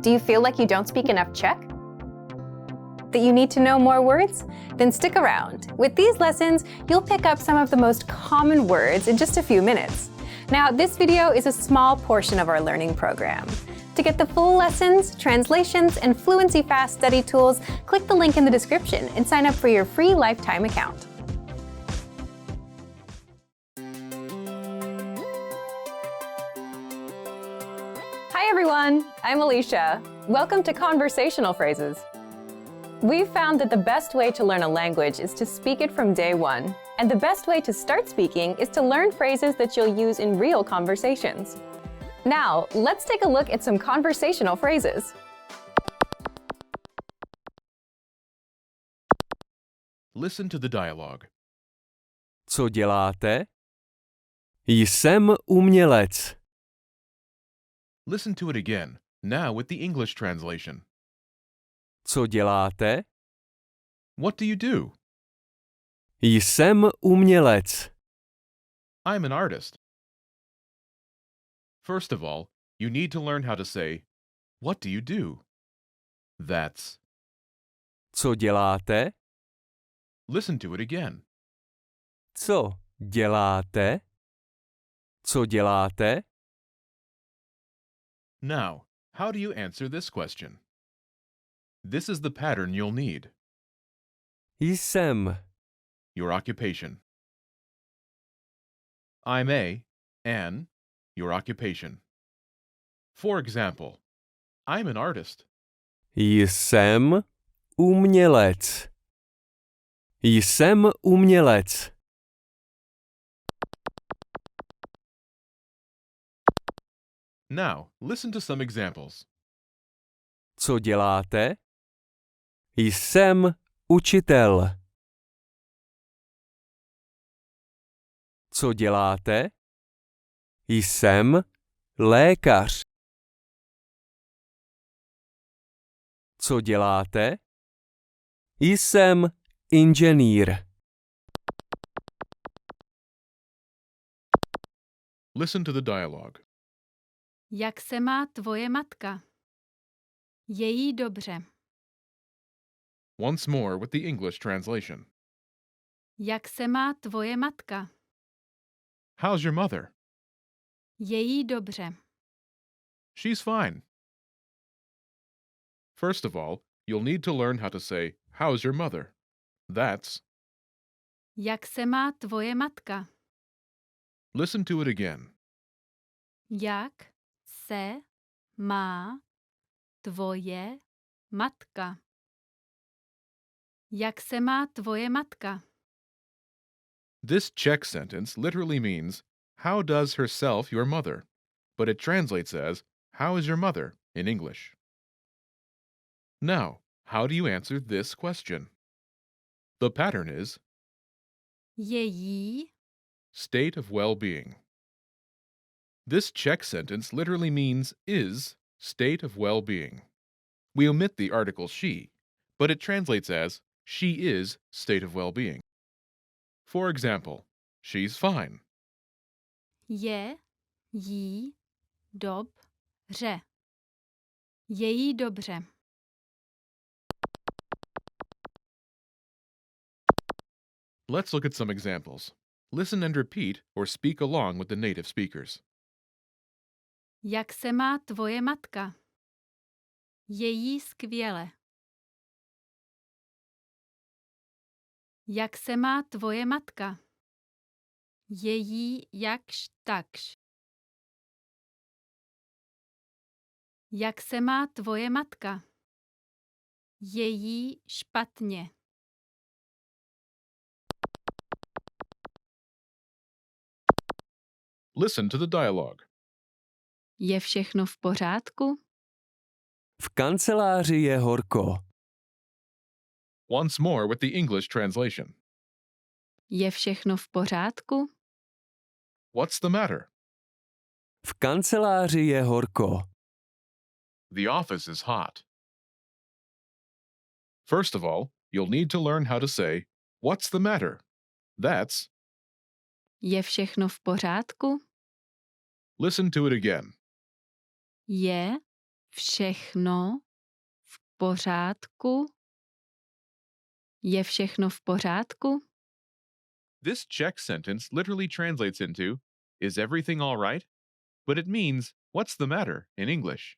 Do you feel like you don't speak enough Czech? That you need to know more words? Then stick around. With these lessons, you'll pick up some of the most common words in just a few minutes. Now, this video is a small portion of our learning program. To get the full lessons, translations, and Fluency Fast study tools, click the link in the description and sign up for your free lifetime account. Hi everyone, I'm Alicia. Welcome to Conversational Phrases. We've found that the best way to learn a language is to speak it from day one. And the best way to start speaking is to learn phrases that you'll use in real conversations. Now, let's take a look at some conversational phrases. Listen to the dialogue. Co děláte? Jsem umělec. Listen to it again, now with the English translation. Co děláte? What do you do? Jsem umělec. I'm an artist. First of all, you need to learn how to say, what do you do? That's. Co děláte? Listen to it again. Co děláte? Co děláte? Now, how do you answer this question? This is the pattern you'll need. Jsem. Your occupation. I'm an, your occupation. For example, I'm an artist. Jsem umělec. Jsem umělec. Now, listen to some examples. Co děláte? Jsem učitel. Co děláte? Jsem lékař. Co děláte? Jsem inženýr. Listen to the dialogue. Jak se má tvoje matka? Je jí dobře. Once more with the English translation. Jak se má tvoje matka? How's your mother? Je jí dobře. She's fine. First of all, you'll need to learn how to say, how's your mother? That's. Jak se má tvoje matka? Listen to it again. Jak se má tvoje matka? Jak se má tvoje matka? This Czech sentence literally means, how does herself your mother? But it translates as, how is your mother in English? Now, how do you answer this question? The pattern is Je jí state of well-being. This Czech sentence literally means is state of well-being. We omit the article she, but it translates as she is state of well-being. For example, she's fine. je jí dobře. Je jí dobře. Let's look at some examples. Listen and repeat or speak along with the native speakers. Jak se má tvoje matka? Je jí skvěle. Jak se má tvoje matka? Je jí jakž takž. Jak se má tvoje matka? Je jí špatně. Listen to the dialogue. Je všechno v pořádku? V kanceláři je horko. Once more with the English translation. Je všechno v pořádku? What's the matter? V kanceláři je horko. The office is hot. First of all, you'll need to learn how to say, what's the matter? That's. Je všechno v pořádku? Listen to it again. Je všechno v pořádku? Je všechno v pořádku? This Czech sentence literally translates into, is everything all right? But it means, what's the matter in English?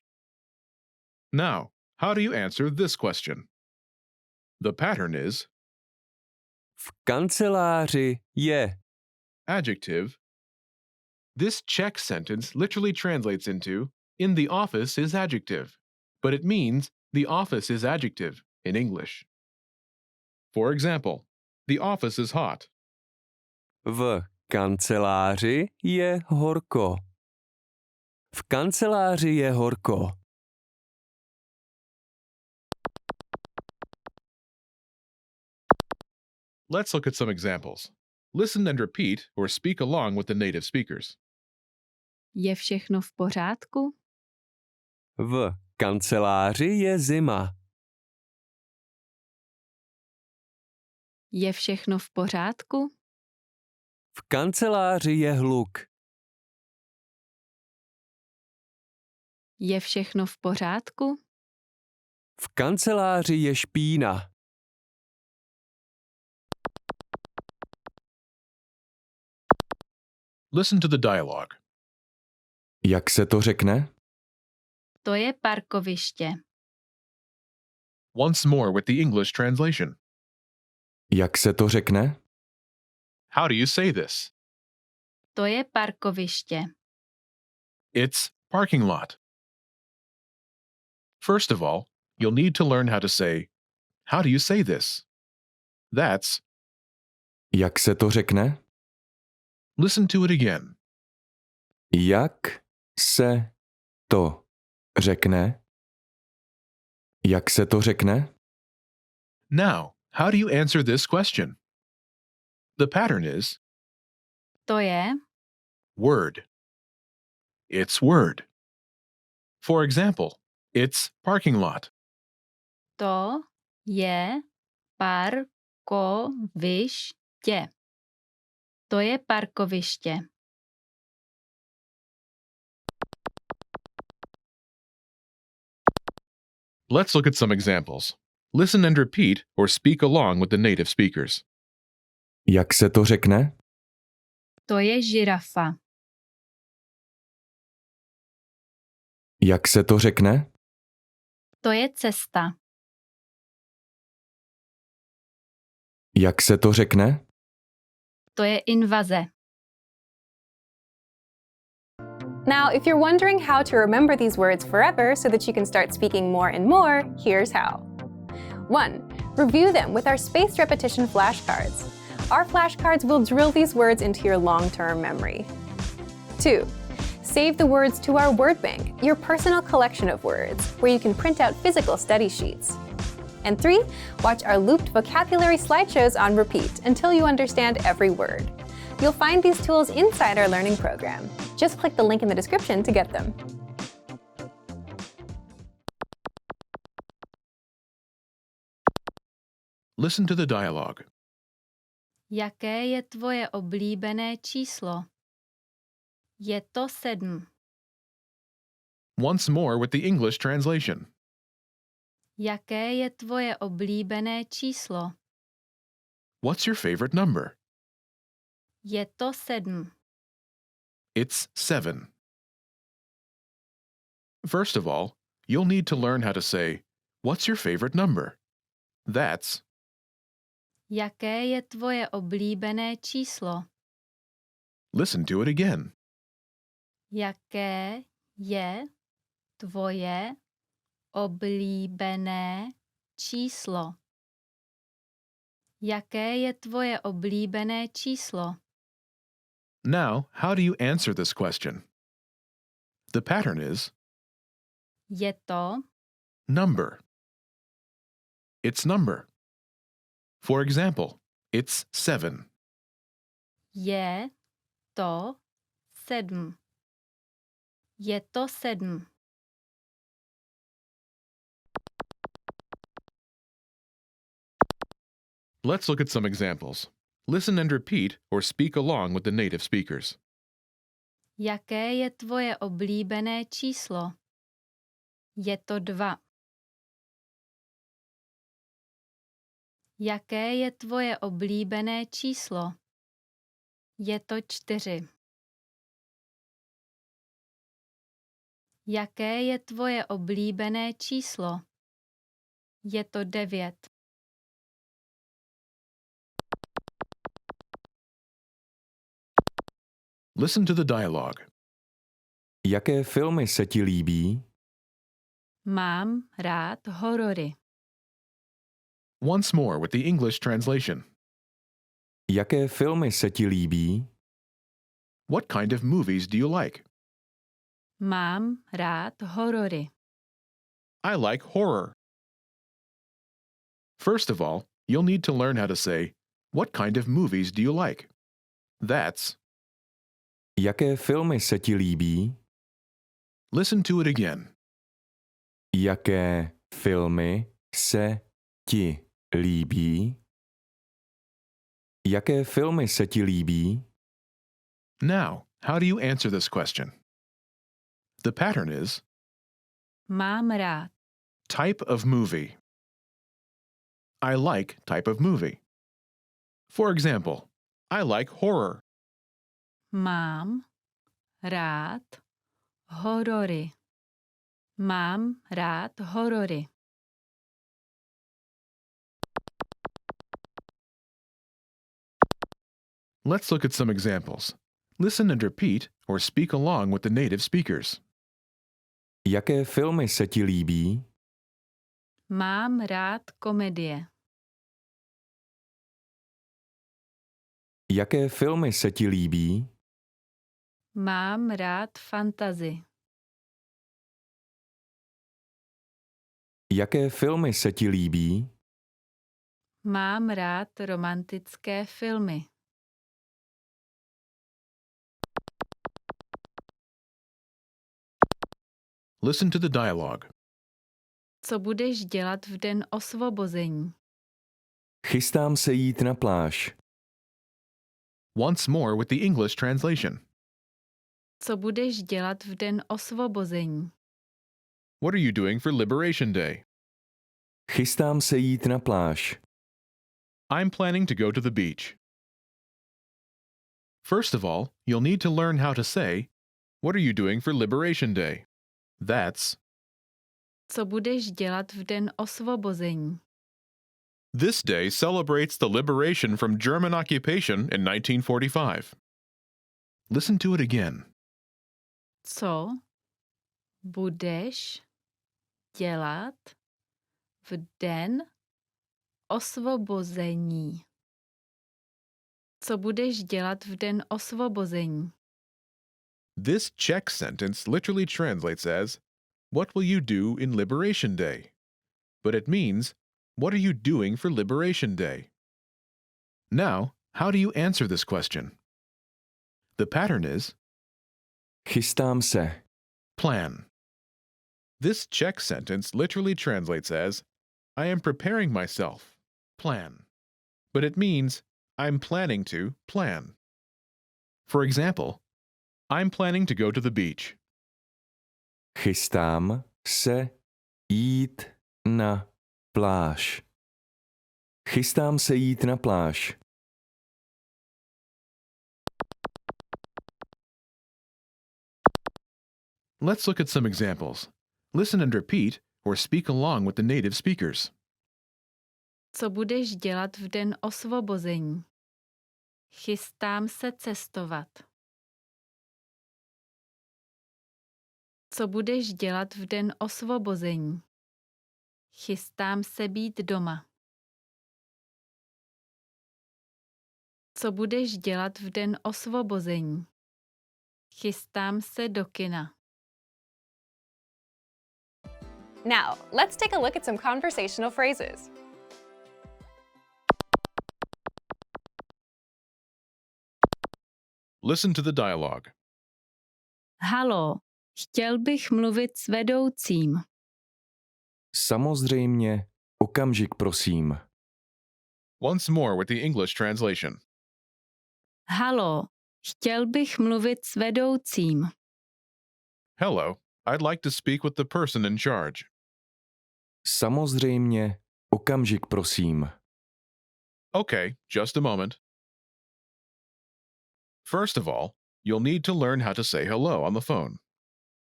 Now, how do you answer this question? The pattern is V kanceláři je. adjective. This Czech sentence literally translates into, in the office is adjective, but it means the office is adjective in English. For example, the office is hot. V kanceláři je horko. V kanceláři je horko. Let's look at some examples. Listen and repeat or speak along with the native speakers. Je všechno v pořádku? V kanceláři je zima. Je všechno v pořádku? V kanceláři je hluk. Je všechno v pořádku? V kanceláři je špína. Listen to the dialogue. Jak se to řekne? To je parkoviště. Once more with the English translation. Jak se to řekne? How do you say this? To je parkoviště. It's parking lot. First of all, you'll need to learn how to say, how do you say this? That's, Jak se to řekne? listen to it again. Jak se to řekne? Jak se to řekne? Now, how do you answer this question? The pattern is To je, word. It's word. For example, it's parking lot. to je parkoviště. To je parkoviště. Let's look at some examples. Listen and repeat or speak along with the native speakers. Jak se to řekne? To je žirafa. Jak se to řekne? To je cesta. Jak se to řekne? To je invaze. Now, if you're wondering how to remember these words forever so that you can start speaking more and more, here's how. 1. Review them with our spaced repetition flashcards. Our flashcards will drill these words into your long-term memory. 2. Save the words to our word bank, your personal collection of words, where you can print out physical study sheets. And 3. Watch our looped vocabulary slideshows on repeat until you understand every word. You'll find these tools inside our learning program. Just click the link in the description to get them. Listen to the dialogue. Jaké je tvoje oblíbené číslo? Je to 7. Once more with the English translation. Jaké je tvoje oblíbené číslo? What's your favorite number? Je to 7. It's 7. First of all, you'll need to learn how to say, what's your favorite number? That's, Jaké je tvoje oblíbené číslo? listen to it again. Jaké je tvoje oblíbené číslo? Jaké je tvoje oblíbené číslo? Now, how do you answer this question? The pattern is Je to, number. It's number. For example, it's 7. je to 7. Je to 7. Let's look at some examples. Listen and repeat or speak along with the native speakers. Jaké je tvoje oblíbené číslo? Je to 2. Jaké je tvoje oblíbené číslo? Je to 4. Jaké je tvoje oblíbené číslo? Je to 9. Listen to the dialogue. Jaké filmy se ti líbí? Mám rád horory. Once more with the English translation. Jaké filmy se ti líbí? What kind of movies do you like? Mám rád horory. I like horror. First of all, you'll need to learn how to say, what kind of movies do you like? That's, Jaké filmy se ti líbí? listen to it again. Jaké filmy se ti líbí? Jaké filmy se ti líbí? Now, how do you answer this question? The pattern is Mám rád. type of movie. I like type of movie. For example, I like horror. Mám rád horory. Mám rád horory. Let's look at some examples. Listen and repeat or speak along with the native speakers. Jaké filmy se ti líbí? Mám rád komedie. Jaké filmy se ti líbí? Mám rád fantasy. Jaké filmy se ti líbí? Mám rád romantické filmy. Listen to the dialogue. Co budeš dělat v den osvobození? Chystám se jít na pláž. Once more with the English translation. Co budeš dělat v den osvobození? What are you doing for Liberation Day? Chystám se jít na pláž. I'm planning to go to the beach. First of all, you'll need to learn how to say, what are you doing for Liberation Day? That's, Co budeš dělat v den osvobození? this day celebrates the liberation from German occupation in 1945. Listen to it again. Co budeš dělat v den osvobození? Co budeš dělat v den osvobození? This Czech sentence literally translates as, what will you do in Liberation Day? But it means, what are you doing for Liberation Day? Now, how do you answer this question? The pattern is Chystám se. plan. This Czech sentence literally translates as, I am preparing myself, plan. But it means, I'm planning to plan. For example, I'm planning to go to the beach. Chystám se jít na pláž. Chystám se jít na pláž. Let's look at some examples. Listen and repeat or speak along with the native speakers. Co budeš dělat v den osvobození? Chystám se cestovat. Co budeš dělat v den osvobození? Chystám se být doma. Co budeš dělat v den osvobození? Chystám se do kina. Now, let's take a look at some conversational phrases. Listen to the dialogue. Halo, chtěl bych mluvit s vedoucím. Samozřejmě, okamžik prosím. Once more with the English translation. Halo, chtěl bych mluvit s vedoucím. Hello, I'd like to speak with the person in charge. Samozřejmě, okamžik prosím. Okay, just a moment. First of all, you'll need to learn how to say hello on the phone.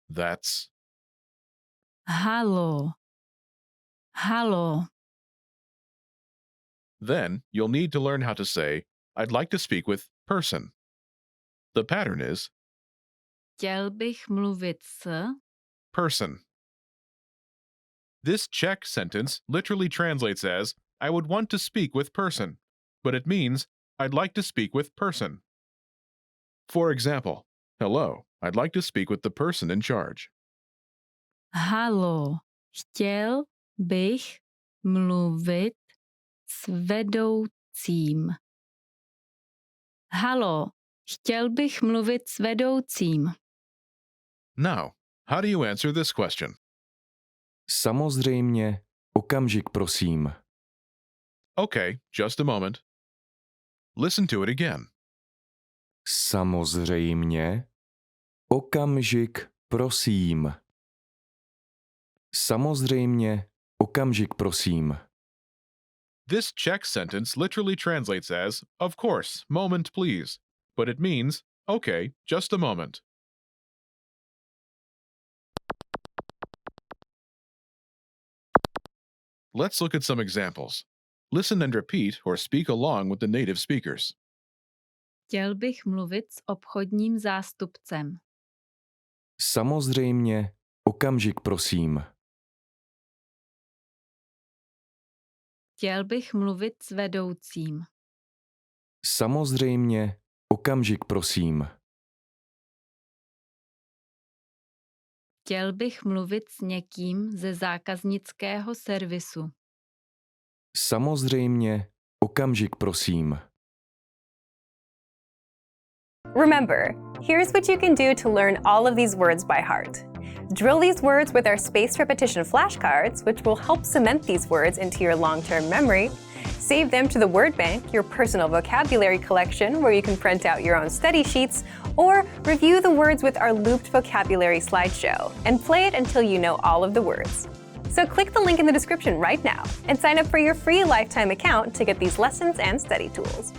That's Halo. Halo. Then you'll need to learn how to say, I'd like to speak with person. The pattern is Chtěl bych mluvit s. person. This Czech sentence literally translates as, I would want to speak with person, but it means, I'd like to speak with person. For example, hello, I'd like to speak with the person in charge. Halo. Chtěl bych mluvit s vedoucím. Halo. Chtěl bych mluvit s vedoucím. Now, how do you answer this question? Samozřejmě, okamžik prosím. Okay, just a moment. Listen to it again. Samozřejmě, okamžik prosím. Samozřejmě, okamžik prosím. This Czech sentence literally translates as, of course, moment please, but it means, okay, just a moment. Let's look at some examples. Listen and repeat or speak along with the native speakers. Chtěl bych mluvit s obchodním zástupcem. Samozřejmě, okamžik prosím. Chtěl bych mluvit s vedoucím. Samozřejmě, okamžik prosím. Chtěl bych mluvit s někým ze zákaznického servisu. Samozřejmě, okamžik prosím. Remember, here's what you can do to learn all of these words by heart. Drill these words with our spaced repetition flashcards, which will help cement these words into your long-term memory. Save them to the word bank, your personal vocabulary collection, where you can print out your own study sheets, or review the words with our looped vocabulary slideshow, and play it until you know all of the words. So click the link in the description right now and sign up for your free lifetime account to get these lessons and study tools.